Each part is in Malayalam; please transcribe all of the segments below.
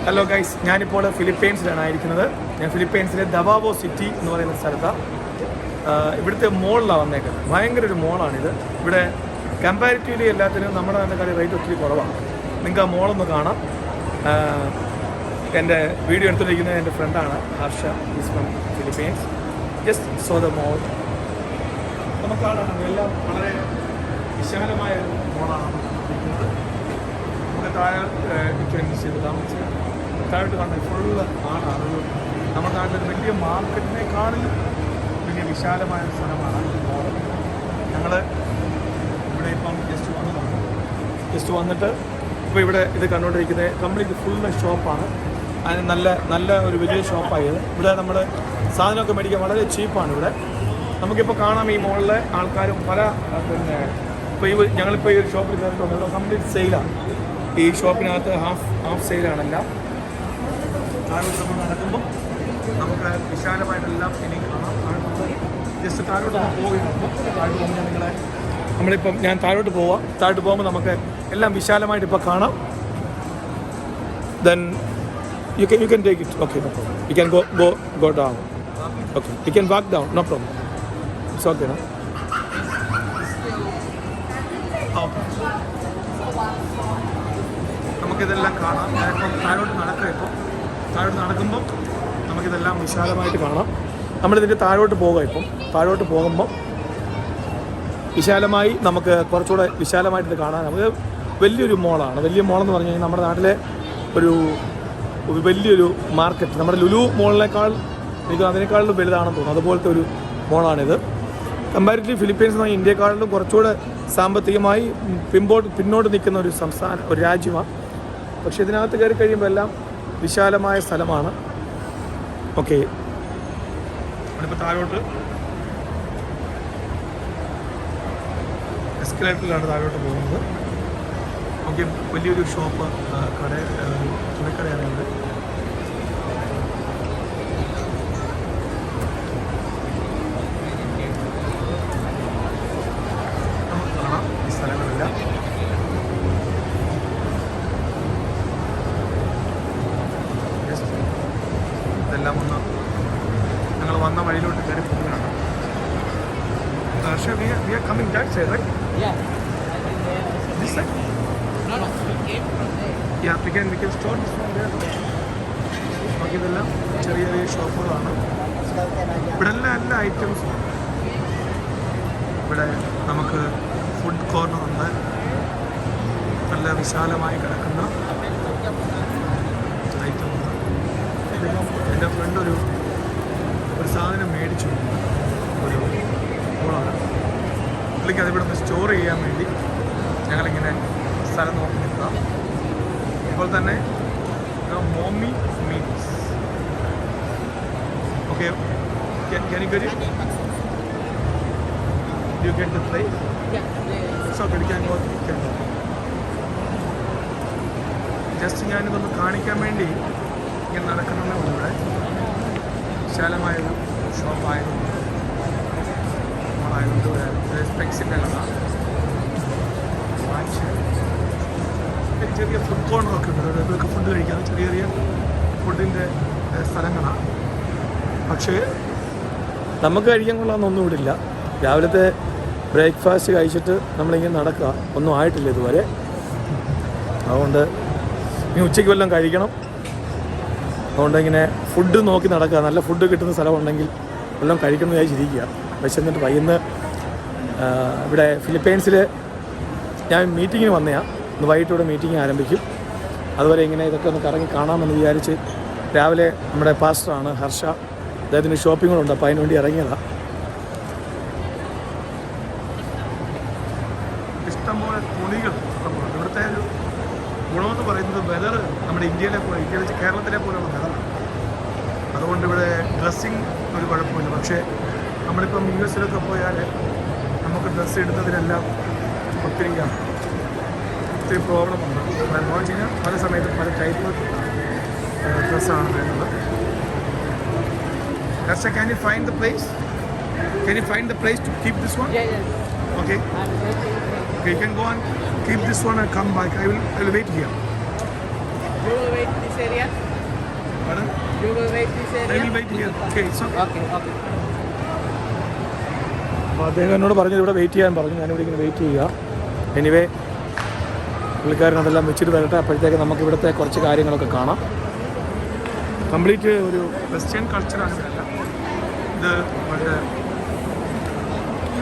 ഹലോ ഗൈസ്, ഞാനിപ്പോൾ ഫിലിപ്പൈൻസിലാണ് ആയിരിക്കുന്നത്. ഞാൻ ഫിലിപ്പൈൻസിലെ ദവാവോ സിറ്റി എന്ന് പറയുന്ന സ്ഥലത്താണ്. ഇവിടുത്തെ മോളിലാണ് വന്നേക്കുന്നത്. ഭയങ്കര ഒരു മോളാണിത്. ഇവിടെ കമ്പാരിറ്റീവ്ലി എല്ലാത്തിനും നമ്മുടെ നാട്ടിലെ റേറ്റ് ഒത്തിരി കുറവാണ്. നിങ്ങൾക്ക് ആ മോളൊന്ന് കാണാം. എൻ്റെ വീഡിയോ എടുത്തിരിക്കുന്നത് എൻ്റെ ഫ്രണ്ടാണ് Harsha, is from Philippines. Just saw the mall. നമുക്ക് കാണാം, എല്ലാം വളരെ വിശാലമായ ഒരു മോളാണ് ഇരിക്കുന്നത്. നമുക്ക് താഴെ ചെയ്ത് താമസിക്കാം. താഴോട്ട് കാണാൻ ഫുള്ള് ആളാണ്. ഒരു നമ്മുടെ നാട്ടിലൊരു വലിയ മാർക്കറ്റിനേക്കാളിലും വലിയ വിശാലമായ സ്ഥലമാണ് മോൾ. ഞങ്ങൾ ഇവിടെ ഇപ്പം ജസ്റ്റ് വന്നിട്ട് ഇപ്പോൾ ഇവിടെ ഇത് കണ്ടുകൊണ്ടിരിക്കുന്നത് കംപ്ലീറ്റ് ഫുള്ള് ഷോപ്പാണ്. അതിന് നല്ല ഒരു വലിയ ഷോപ്പായത്. ഇവിടെ നമ്മൾ സാധനമൊക്കെ മേടിക്കാൻ വളരെ ചീപ്പാണ് ഇവിടെ. നമുക്കിപ്പോൾ കാണാം ഈ മോളിലെ ആൾക്കാരും പല ഇപ്പോൾ ഞങ്ങളിപ്പോൾ ഈ ഒരു ഷോപ്പിൽ കയറിയിട്ടുണ്ടല്ലോ, കംപ്ലീറ്റ് സെയിലാണ്. ഈ ഷോപ്പിനകത്ത് ഹാഫ് സെയിലാണെല്ലാം. താഴോട്ട് നമ്മൾ നടക്കുമ്പോൾ നമുക്ക് വിശാലമായിട്ടെല്ലാം ഇനി കാണാം. ജസ്റ്റ് താഴോട്ട് പോകുമ്പോൾ ഞാൻ താഴോട്ട് പോകുമ്പോൾ നമുക്ക് എല്ലാം വിശാലമായിട്ട് ഇപ്പോൾ കാണാം. Then you can take it. Okay, no problem. You can go down. Okay, you can walk down, no problem. It's okay, no? Okay. നമുക്കിതെല്ലാം കാണാം. ഞാനിപ്പം താഴോട്ട് നടക്കുമ്പോൾ നമുക്കിതെല്ലാം വിശാലമായിട്ട് കാണാം. നമ്മളിതിൻ്റെ താഴോട്ട് പോകുമ്പോൾ വിശാലമായി നമുക്ക് കുറച്ചുകൂടെ വിശാലമായിട്ട് ഇത് കാണാൻ നമുക്ക് വലിയൊരു മോളാണ്. വലിയ മോളെന്ന് പറഞ്ഞു കഴിഞ്ഞാൽ നമ്മുടെ നാട്ടിലെ ഒരു വലിയൊരു മാർക്കറ്റ്, നമ്മുടെ ലുലു മോളിനേക്കാൾ എനിക്ക് അതിനേക്കാളും വലുതാണെന്ന് തോന്നുന്നു. അതുപോലത്തെ ഒരു മോളാണിത്. കമ്പാരിറ്റീവ് ഫിലിപ്പീൻസ് എന്ന് പറഞ്ഞാൽ ഇന്ത്യയെക്കാളിലും കുറച്ചുകൂടെ സാമ്പത്തികമായി പിന്നോട്ട് നിൽക്കുന്ന ഒരു രാജ്യമാണ്. പക്ഷേ ഇതിനകത്ത് കയറി കഴിയുമ്പോൾ എല്ലാം വിശാലമായ സ്ഥലമാണ്. ഓക്കെ, നമ്മളിപ്പോൾ താഴോട്ട് എസ്കലേറ്ററിലാണ് താഴോട്ട് പോകുന്നത്. ഓക്കെ, വലിയൊരു ഷോപ്പ് തുണിക്കടയാണ് ഇവിടെ. നമുക്ക് കാണാം ഈ സ്ഥലങ്ങളെല്ലാം. ഇതെല്ലാം ഞങ്ങൾ വന്ന വഴിയിലോട്ട് കയറി പോകുകയാണ്. we are coming that side, right? Yeah. This side? No, we came from there. Yeah, we can start this from there. ബാക്കി ഇതെല്ലാം ചെറിയ ഷോപ്പുകളാണ്. ഇവിടെ എല്ലാ ഐറ്റംസും ഉണ്ട്. ഇവിടെ നമുക്ക് ഫുഡ് കോർണർ ഉണ്ട്. നല്ല വിശാലമായി കിടക്കുന്ന ഐറ്റമുണ്ട്. എൻ്റെ ഫ്രണ്ട് ഒരു സാധനം മേടിച്ചു. ഒരു മോളാണ്. പുള്ളിക്ക് അതിവിടെ നിന്ന് സ്റ്റോർ ചെയ്യാൻ വേണ്ടി ഞങ്ങളിങ്ങനെ സ്ഥലം നോക്കി നിൽക്കാം. ഇപ്പോൾ തന്നെ mommy meats. Okay, can you get it? Do you get the place? Yeah. It's okay, we can go. Just ഞാനിതൊന്ന് കാണിക്കാൻ വേണ്ടി ഇങ്ങനെ നടക്കുന്നതേ ഉള്ളൂ. ഇവിടെ വിശാലമായൊരു ഷോപ്പായതുകൊണ്ട് സ്പെക്സിൻ്റെ കഥ. ചെറിയ ഫുഡ് കോർണറൊക്കെ ഉണ്ട്. ഇതൊക്കെ ഫുഡ് കഴിക്കാൻ ചെറിയ ഫുഡിൻ്റെ സ്ഥലങ്ങളാണ്. പക്ഷേ നമുക്ക് കഴിക്കാൻ കൊള്ളാമെന്നൊന്നും ഇവിടെ ഇല്ല. രാവിലത്തെ ബ്രേക്ക്ഫാസ്റ്റ് കഴിച്ചിട്ട് നമ്മളിങ്ങനെ നടക്കുക, ഒന്നും ആയിട്ടില്ല ഇതുവരെ. അതുകൊണ്ട് ഇനി ഉച്ചയ്ക്ക് വല്ലതും കഴിക്കണം. അതുകൊണ്ട് ഇങ്ങനെ ഫുഡ് നോക്കി നടക്കുക. നല്ല ഫുഡ് കിട്ടുന്ന സ്ഥലമുണ്ടെങ്കിൽ വല്ലതും കഴിക്കണം എന്ന് വിചാരിച്ചിരിക്കുക. വിശന്നിട്ട് വൈകുന്നേരം ഇവിടെ ഫിലിപ്പൈൻസിൽ ഞാൻ മീറ്റിങ്ങിന് വന്നതാണ്. ഇന്ന് വൈകിട്ടോടെ മീറ്റിംഗ് ആരംഭിക്കും. അതുവരെ ഇങ്ങനെ ഇതൊക്കെ ഒന്ന് കറങ്ങി കാണാമെന്ന് വിചാരിച്ച് രാവിലെ നമ്മുടെ പാസ്റ്ററാണ് ഹർഷ, അദ്ദേഹത്തിന് ഷോപ്പിങ്ങുകളുണ്ട്, അപ്പോൾ അതിന് വേണ്ടി ഇറങ്ങിയതാണ്. ഇഷ്ടംപോലെ തുണികൾ ഇഷ്ടംപോലെ. ഇവിടുത്തെ ഒരു ഗുണമെന്ന് പറയുന്നത് വെതർ നമ്മുടെ കേരളത്തിലെ പോലെയുള്ള വെതറാണ്. അതുകൊണ്ട് ഇവിടെ ഡ്രസ്സിങ് ഒരു കുഴപ്പമില്ല. പക്ഷേ നമ്മളിപ്പം US പോയാൽ നമുക്ക് ഡ്രസ്സ് ഇടുന്നതിനെല്ലാം ഒത്തിരി പ്രോബ്ലമുണ്ട്. എന്താണെന്ന് വെച്ച് കഴിഞ്ഞാൽ പല സമയത്തും പല ടൈപ്പ് ഡ്രസ്സാണ് വേണ്ടത്. Rasha, can you find the place? Can you find the place to keep this one? Yeah. Okay. Okay, you can go and keep this one and come back. I will wait here. You will wait this area? Pardon? You will wait this I area? will wait here. Okay, it's okay. Okay, okay. അപ്പോൾ അദ്ദേഹം എന്നോട് പറഞ്ഞു ഇവിടെ വെയിറ്റ് ചെയ്യാൻ പറഞ്ഞു. ഞാനിവിടെ ഇങ്ങനെ വെയിറ്റ് ചെയ്യുക. എനിവേ പുള്ളിക്കാരൻ അതെല്ലാം വെച്ചിട്ട് വരട്ടെ. അപ്പോഴത്തേക്ക് നമുക്ക് ഇവിടുത്തെ കുറച്ച് കാര്യങ്ങളൊക്കെ കാണാം. കംപ്ലീറ്റ് ഒരു വെസ്റ്റേൺ കൾച്ചറാണ് ഇതല്ല. ഇത് വളരെ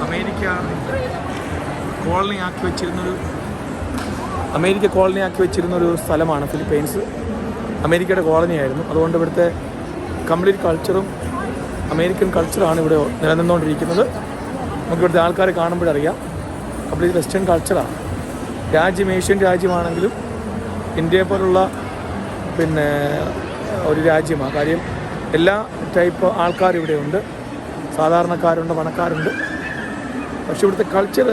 അമേരിക്ക കോളനി ആക്കി വെച്ചിരുന്നൊരു സ്ഥലമാണ് ഫിലിപ്പൈൻസ്. അമേരിക്കയുടെ കോളനി ആയിരുന്നു. അതുകൊണ്ട് ഇവിടുത്തെ കംപ്ലീറ്റ് കൾച്ചറും അമേരിക്കൻ കൾച്ചറാണ് ഇവിടെ നിലനിന്നുകൊണ്ടിരിക്കുന്നത്. നമുക്കിവിടുത്തെ ആൾക്കാരെ കാണുമ്പോഴറിയാം കംപ്ലീറ്റ് വെസ്റ്റേൺ കൾച്ചറാണ്. രാജ്യം ഏഷ്യൻ രാജ്യമാണെങ്കിലും ഇന്ത്യയെ പോലുള്ള പിന്നെ ഒരു രാജ്യമാണ്. കാര്യം എല്ലാ ടൈപ്പ് ആൾക്കാരും ഇവിടെയുണ്ട്. സാധാരണക്കാരുണ്ട്, പണക്കാരുണ്ട്. പക്ഷേ ഇവിടുത്തെ കൾച്ചർ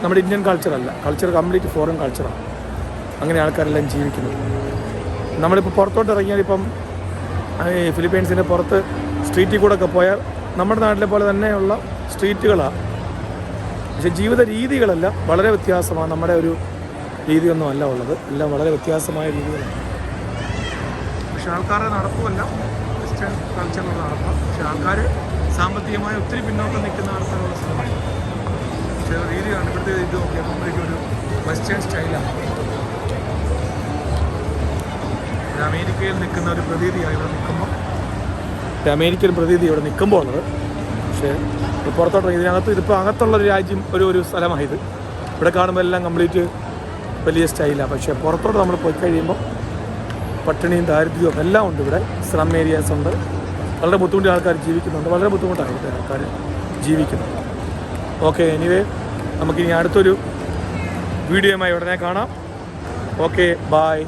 നമ്മുടെ ഇന്ത്യൻ കൾച്ചറല്ല. കൾച്ചർ കംപ്ലീറ്റ് ഫോറിൻ കൾച്ചറാണ്. അങ്ങനെ ആൾക്കാരെല്ലാം ജീവിക്കുന്നത്. നമ്മളിപ്പോൾ പുറത്തോട്ട് ഇറങ്ങിയാൽ ഇപ്പം ഈ ഫിലിപ്പൈൻസിൻ്റെ പുറത്ത് സ്ട്രീറ്റിൽ കൂടെ ഒക്കെ പോയാൽ നമ്മുടെ നാട്ടിലെ പോലെ തന്നെയുള്ള സ്ട്രീറ്റുകളാണ്. പക്ഷേ ജീവിത രീതികളെല്ലാം വളരെ വ്യത്യാസമാണ്. നമ്മുടെ ഒരു രീതിയൊന്നും അല്ല ഉള്ളത്. എല്ലാം വളരെ വ്യത്യാസമായ രീതികളാണ്. പക്ഷേ ആൾക്കാരുടെ നടപ്പുമല്ല വെസ്റ്റേൺ കൾച്ചറിലുള്ള നടപ്പാണ്. പക്ഷേ ആൾക്കാർ സാമ്പത്തികമായി ഒത്തിരി പിന്നോക്കം നിൽക്കുന്ന ആൾക്കാരുള്ള സ്ഥലമാണ്. പക്ഷേ രീതിയാണ് ഇവിടുത്തെ ഇത് നോക്കിയാൽ കംപ്ലീറ്റ് ഒരു വെസ്റ്റേൺ സ്റ്റൈലാണ്. അമേരിക്കയിൽ നിൽക്കുന്ന ഒരു പ്രതീതിയാണ് ഇവിടെ നിൽക്കുമ്പോൾ, അമേരിക്കൻ പ്രതീതി ഇവിടെ നിൽക്കുമ്പോൾ ഉള്ളത്. പക്ഷേ പുറത്തോട്ട് ഇതിനകത്ത് ഇതിപ്പോൾ അകത്തുള്ളൊരു രാജ്യം ഒരു സ്ഥലമായത്. ഇവിടെ കാണുമ്പോൾ എല്ലാം കംപ്ലീറ്റ് വലിയ സ്റ്റൈലാണ്. പക്ഷേ പുറത്തോട്ട് നമ്മൾ പോയി കഴിയുമ്പോൾ പട്ടിണിയും ദാരിദ്ര്യവും എല്ലാം ഉണ്ട്. ഇവിടെ സ്ലം ഏരിയാസ് ഉണ്ട്. വളരെ ബുദ്ധിമുട്ടിയ ആൾക്കാർ ജീവിക്കുന്നുണ്ട്. വളരെ ബുദ്ധിമുട്ടാണ് ഇവിടുത്തെ ആൾക്കാർ ജീവിക്കുന്നത്. ഓക്കെ, എനിവേ നമുക്കിനി അടുത്തൊരു വീഡിയോയുമായി ഉടനെ കാണാം. Okay, bye.